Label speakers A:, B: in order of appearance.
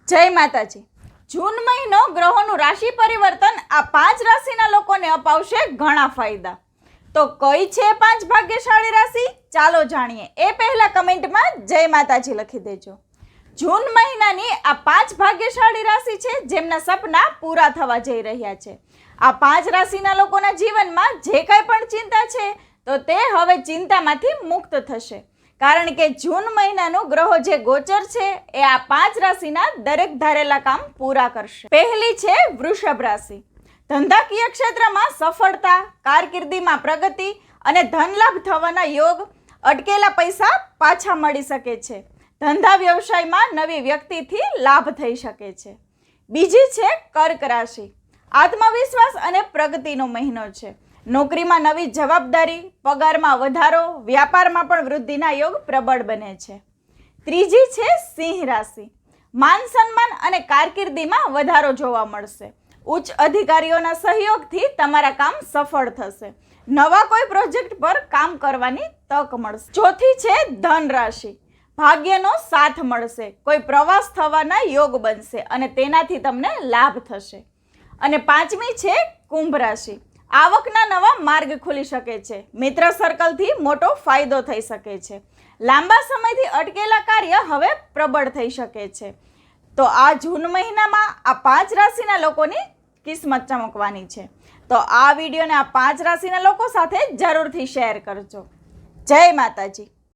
A: જય માતાજી। જૂન મહિનો ગ્રહોનું રાશિ પરિવર્તન આ 5 રાશિના લોકોને અપાવશે ઘણા ફાયદા। તો કઈ છે 5 ભાગ્યશાળી રાશિ, ચાલો જાણીએ। એ પહેલા કમેન્ટમાં જય માતાજી લખી દેજો। જૂન મહિનાની આ 5 ભાગ્યશાળી રાશિ છે જેમના સપના પૂરા થવા જઈ રહ્યા છે। આ 5 રાશિના લોકોના જીવનમાં જે કંઈ પણ ચિંતા છે તો તે હવે ચિંતામાંથી મુક્ત થશે, કારણ કે જૂન મહિનાનું ગ્રહો જે ગોચર છે એ આ 5 રાશિના દરેક ધારેલા કામ પૂરા કરશે। પહેલી છે વૃષભ રાશિ। ધંધાકીય ક્ષેત્રમાં સફળતા, કારકિર્દીમાં પ્રગતિ અને ધનલાભ થવાના યોગ। અટકેલા પૈસા પાછા મળી શકે છે। ધંધા વ્યવસાયમાં નવી વ્યક્તિથી લાભ થઈ શકે છે। બીજી છે કર્ક રાશિ। આત્મવિશ્વાસ અને પ્રગતિનો મહિનો છે। નોકરીમાં નવી જવાબદારી, પગારમાં વધારો, વ્યાપારમાં પણ વૃદ્ધિના યોગ પ્રબળ બને છે। ત્રીજી છે સિંહ રાશિ। માન સન્માન અને કારકિર્દીમાં વધારો જોવા મળશે। ઉચ્ચ અધિકારીઓના સહયોગથી તમારા કામ સફળ થશે। નવા કોઈ પ્રોજેક્ટ પર કામ કરવાની તક મળશે। ચોથી છે ધન રાશિ। ભાગ્યનો સાથ મળશે। કોઈ પ્રવાસ થવાના યોગ બનશે અને તેનાથી તમને લાભ થશે। અને પાંચમી છે કુંભ રાશિ। આવકના નવા માર્ગ ખુલી શકે છે। મિત્ર સર્કલથી મોટો ફાયદો થઈ શકે છે। લાંબા સમયથી અટકેલા કાર્ય હવે પ્રબળ થઈ શકે છે। તો આ જૂન મહિનામાં આ 5 રાશિના લોકોની કિસ્મત ચમકવાની છે। તો આ વિડીયોને આ 5 રાશિના લોકો સાથે જરૂરથી શેર કરજો। જય માતાજી।